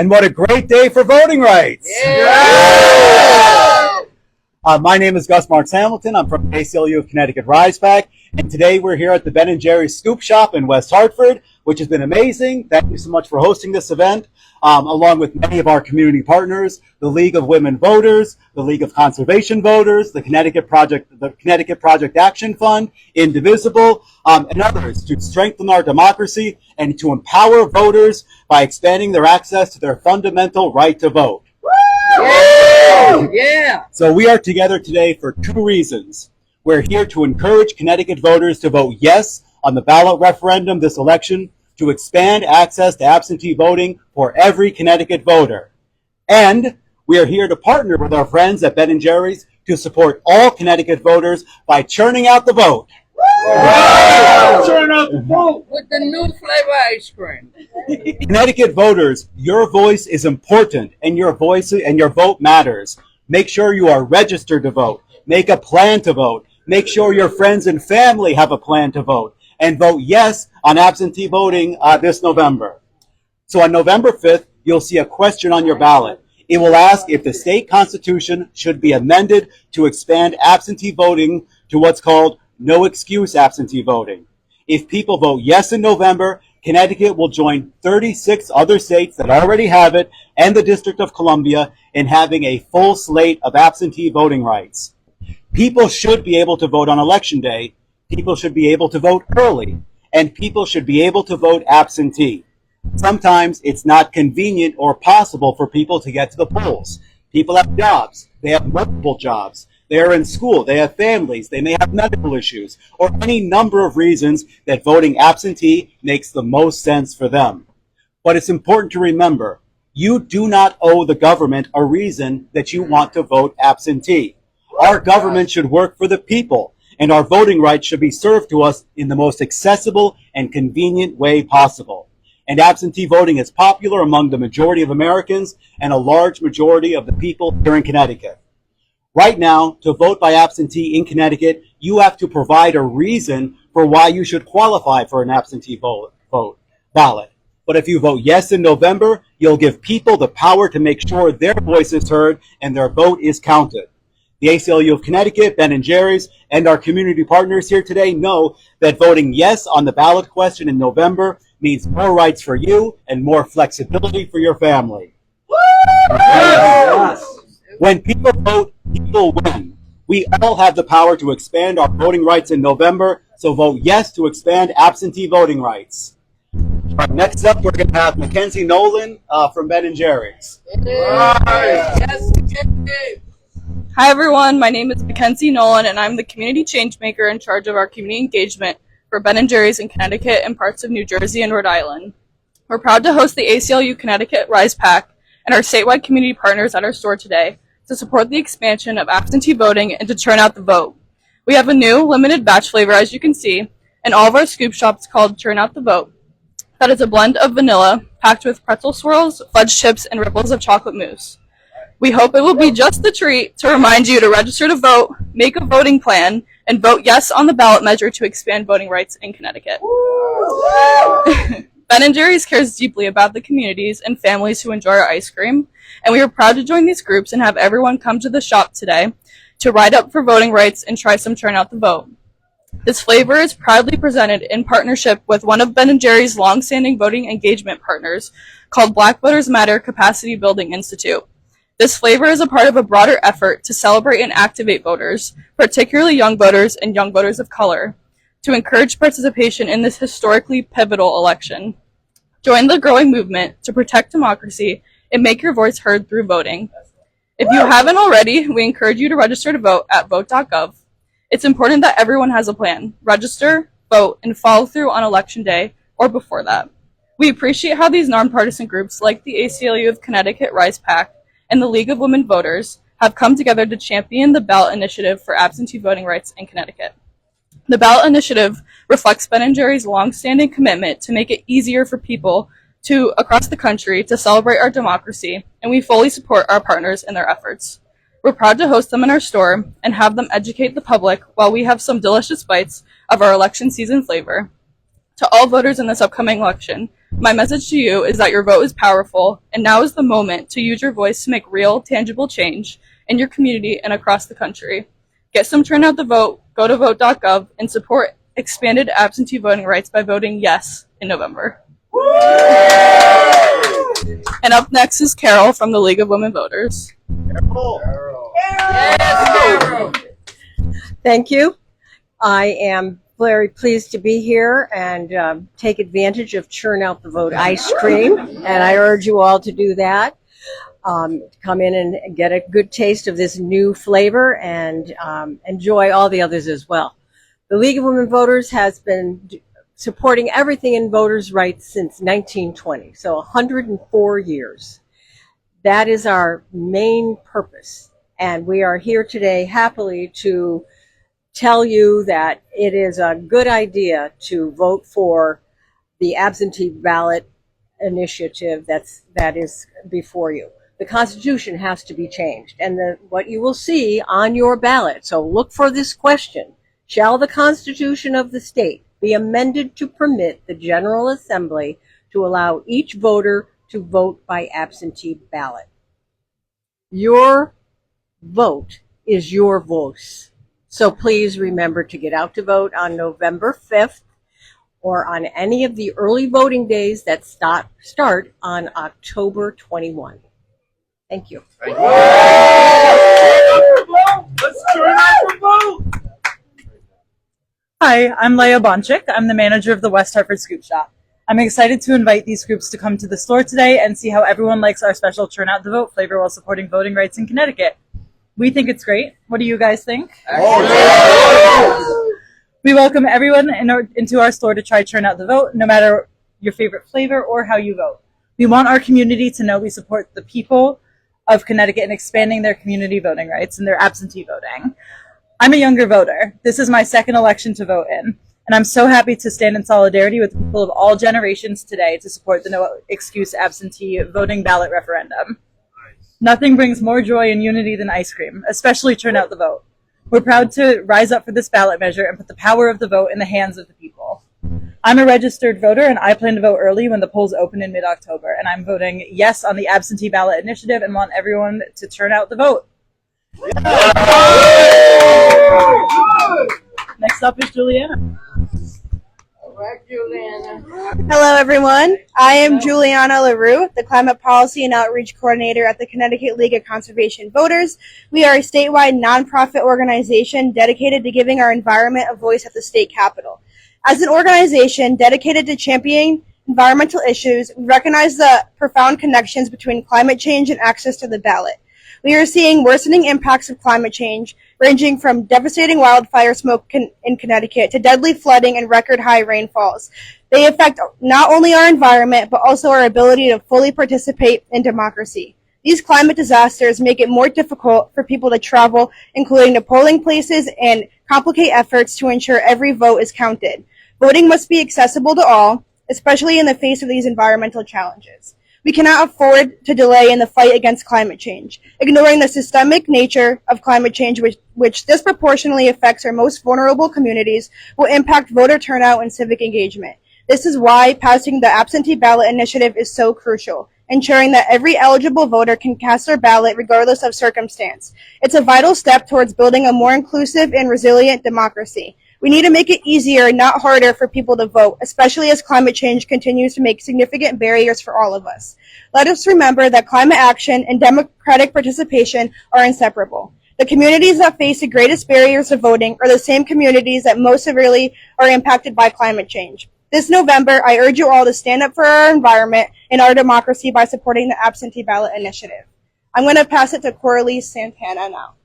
And what a great day for voting rights! Yeah! My name is Gus Marks Hamilton. I'm from ACLU of Connecticut Rise Pack, and today we're here at the Ben & Jerry's Scoop Shop in West Hartford, which has been amazing. Thank you so much for hosting this event, along with many of our community partners, the League of Women Voters, the League of Conservation Voters, the Connecticut Project Action Fund, Indivisible, and others to strengthen our democracy and to empower voters by expanding their access to their fundamental right to vote. Yeah! So we are together today for two reasons. We're here to encourage Connecticut voters to vote yes on the ballot referendum this election, to expand access to absentee voting for every Connecticut voter. And we are here to partner with our friends at Ben & Jerry's to support all Connecticut voters by churning out the vote. Wow. Churn out the vote with the new flavor ice cream. Connecticut voters, your voice is important, and your vote matters. Make sure you are registered to vote. Make a plan to vote. Make sure your friends and family have a plan to vote. And vote yes on absentee voting this November. So on November 5th, you'll see a question on your ballot. It will ask if the state constitution should be amended to expand absentee voting to what's called no excuse absentee voting. If people vote yes in November, Connecticut will join 36 other states that already have it and the District of Columbia in having a full slate of absentee voting rights. People should be able to vote on Election Day. People should be able to vote early, and people should be able to vote absentee. Sometimes it's not convenient or possible for people to get to the polls. People have jobs. They have multiple jobs. They are in school. They have families. They may have medical issues or any number of reasons that voting absentee makes the most sense for them. But it's important to remember, you do not owe the government a reason that you want to vote absentee. Our government should work for the people, and our voting rights should be served to us in the most accessible and convenient way possible. And absentee voting is popular among the majority of Americans and a large majority of the people here in Connecticut. Right now, to vote by absentee in Connecticut, you have to provide a reason for why you should qualify for an absentee ballot. But if you vote yes in November, you'll give people the power to make sure their voice is heard and their vote is counted. The ACLU of Connecticut, Ben & Jerry's, and our community partners here today know that voting yes on the ballot question in November means more rights for you and more flexibility for your family. Yes. When people vote, people win. We all have the power to expand our voting rights in November, so vote yes to expand absentee voting rights. All right, next up, we're going to have Mackenzie Nolan from Ben & Jerry's. Yes, Hi everyone, my name is Mackenzie Nolan and I'm the community change maker in charge of our community engagement for Ben & Jerry's in Connecticut and parts of New Jersey and Rhode Island. We're proud to host the ACLU Connecticut Rise Pack and our statewide community partners at our store today to support the expansion of absentee voting and to churn out the vote. We have a new limited batch flavor, as you can see, in all of our scoop shops called Churn Out the Vote. That is a blend of vanilla packed with pretzel swirls, fudge chips, and ripples of chocolate mousse. We hope it will be just the treat to remind you to register to vote, make a voting plan, and vote yes on the ballot measure to expand voting rights in Connecticut. Ben & Jerry's cares deeply about the communities and families who enjoy our ice cream, and we are proud to join these groups and have everyone come to the shop today to ride up for voting rights and try some Churn Out the Vote. This flavor is proudly presented in partnership with one of Ben & Jerry's long-standing voting engagement partners called Black Voters Matter Capacity Building Institute. This flavor is a part of a broader effort to celebrate and activate voters, particularly young voters and young voters of color, to encourage participation in this historically pivotal election. Join the growing movement to protect democracy and make your voice heard through voting. If you haven't already, we encourage you to register to vote at vote.gov. It's important that everyone has a plan. Register, vote, and follow through on Election Day or before that. We appreciate how these nonpartisan groups like the ACLU of Connecticut Rise Pack and the League of Women Voters have come together to champion the ballot initiative for absentee voting rights in Connecticut. The ballot initiative reflects Ben & Jerry's long-standing commitment to make it easier for people across the country to celebrate our democracy, and we fully support our partners in their efforts. We're proud to host them in our store and have them educate the public while we have some delicious bites of our election season flavor. To all voters in this upcoming election, My message to you is that your vote is powerful, and now is the moment to use your voice to make real, tangible change in your community and across the country. Get some Churn Out the Vote, go to vote.gov, and support expanded absentee voting rights by voting yes in November. And up next is Carol from the League of Women Voters. Thank you. I am very pleased to be here and take advantage of Churn Out the Vote ice cream, and I urge you all to do that. Come in and get a good taste of this new flavor and enjoy all the others as well. The League of Women Voters has been supporting everything in voters' rights since 1920, so 104 years. That is our main purpose, and we are here today happily to tell you that it is a good idea to vote for the absentee ballot initiative that is before you. The Constitution has to be changed, and what you will see on your ballot, so look for this question: shall the Constitution of the state be amended to permit the General Assembly to allow each voter to vote by absentee ballot? Your vote is your voice. So please remember to get out to vote on November 5th or on any of the early voting days that start on October 21. Thank you. Let's turn out the vote. Hi, I'm Leah Bonchik. I'm the manager of the West Hartford Scoop Shop. I'm excited to invite these groups to come to the store today and see how everyone likes our special Churn Out the Vote flavor while supporting voting rights in Connecticut. We think it's great. What do you guys think? We welcome everyone into our store to try Churn Out the Vote, no matter your favorite flavor or how you vote. We want our community to know we support the people of Connecticut in expanding their community voting rights and their absentee voting. I'm a younger voter. This is my second election to vote in, and I'm so happy to stand in solidarity with people of all generations today to support the no excuse absentee voting ballot referendum. Nothing brings more joy and unity than ice cream, especially Churn Out the Vote. We're proud to rise up for this ballot measure and put the power of the vote in the hands of the people. I'm a registered voter, and I plan to vote early when the polls open in mid-October, and I'm voting yes on the absentee ballot initiative and want everyone to turn out the vote. Next up is Juliana. Hello, everyone. I am Juliana LaRue, the Climate Policy and Outreach Coordinator at the Connecticut League of Conservation Voters. We are a statewide nonprofit organization dedicated to giving our environment a voice at the state capitol. As an organization dedicated to championing environmental issues, we recognize the profound connections between climate change and access to the ballot. We are seeing worsening impacts of climate change, ranging from devastating wildfire smoke in Connecticut to deadly flooding and record-high rainfalls. They affect not only our environment, but also our ability to fully participate in democracy. These climate disasters make it more difficult for people to travel, including to polling places, and complicate efforts to ensure every vote is counted. Voting must be accessible to all, especially in the face of these environmental challenges. We cannot afford to delay in the fight against climate change, ignoring the systemic nature of climate change, which disproportionately affects our most vulnerable communities, will impact voter turnout and civic engagement. This is why passing the absentee ballot initiative is so crucial, ensuring that every eligible voter can cast their ballot regardless of circumstance. It's a vital step towards building a more inclusive and resilient democracy. We need to make it easier, not harder, for people to vote, especially as climate change continues to make significant barriers for all of us. Let us remember that climate action and democratic participation are inseparable. The communities that face the greatest barriers to voting are the same communities that most severely are impacted by climate change. This November, I urge you all to stand up for our environment and our democracy by supporting the absentee ballot initiative. I'm going to pass it to Coralie Santana now.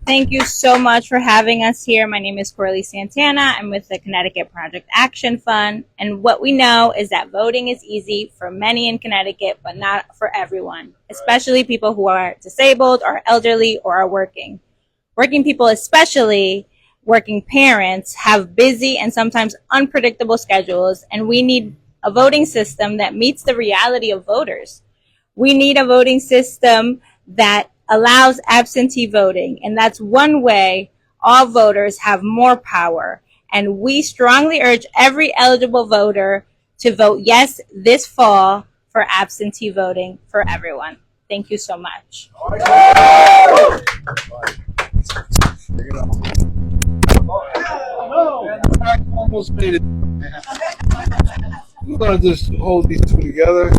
Thank you so much for having us here. My name is Coralie Santana. I'm with the Connecticut Project Action Fund. And what we know is that voting is easy for many in Connecticut, but not for everyone, especially people who are disabled or elderly or are working. Working people, especially working parents, have busy and sometimes unpredictable schedules, and we need a voting system that meets the reality of voters. We need a voting system that allows absentee voting, and that's one way all voters have more power And we strongly urge every eligible voter to vote yes this fall for absentee voting for everyone. Thank you so much. Almost made it. We're gonna just hold these two together.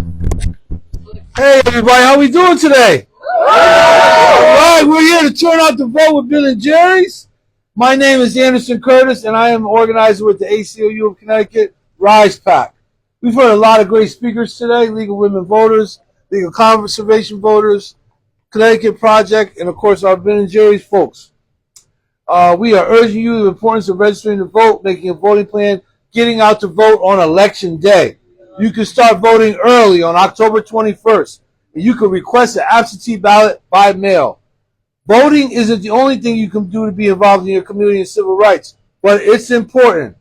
Hey everybody, how we doing today? All right, we're here to turn out the vote with Bill and Jerry's. My name is Anderson Curtis, and I am organizer with the ACLU of Connecticut Rise Pack. We've heard a lot of great speakers today: League of Women Voters, League of Conservation Voters, Connecticut Project, and of course our Ben and Jerry's folks. We are urging you the importance of registering to vote, making a voting plan, getting out to vote on election day. You can start voting early on October 21st, and you can request an absentee ballot by mail. Voting isn't the only thing you can do to be involved in your community and civil rights, but it's important.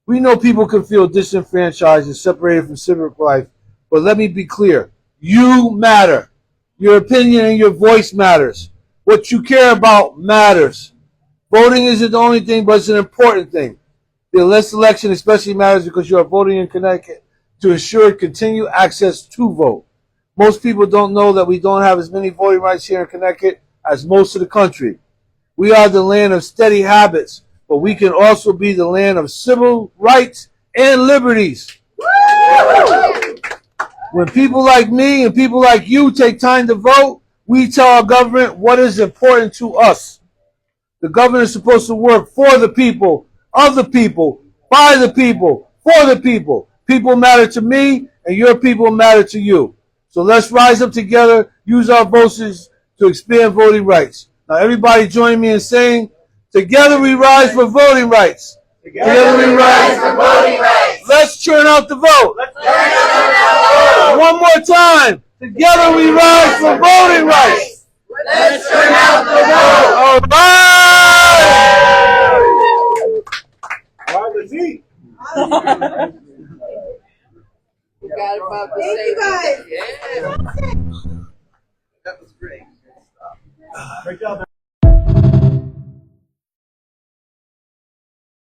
We know people can feel disenfranchised and separated from civic life, but let me be clear. You matter. Your opinion and your voice matters. What you care about matters. Voting isn't the only thing, but it's an important thing. The election especially matters because you are voting in Connecticut to ensure continued access to vote. Most people don't know that we don't have as many voting rights here in Connecticut as most of the country. We are the land of steady habits, but we can also be the land of civil rights and liberties. When people like me and people like you take time to vote, we tell our government what is important to us. The government is supposed to work for the people, of the people, by the people, for the people. People matter to me, and your people matter to you. So let's rise up together, use our voices to expand voting rights. Now everybody join me in saying, together we rise for voting rights. Together we rise for voting rights. Let's churn out the vote. One more time. Together we rise for voting rights. Let's turn out the vote. All right. All right, let's eat. Thank you guys. Yeah. That was great. Great job.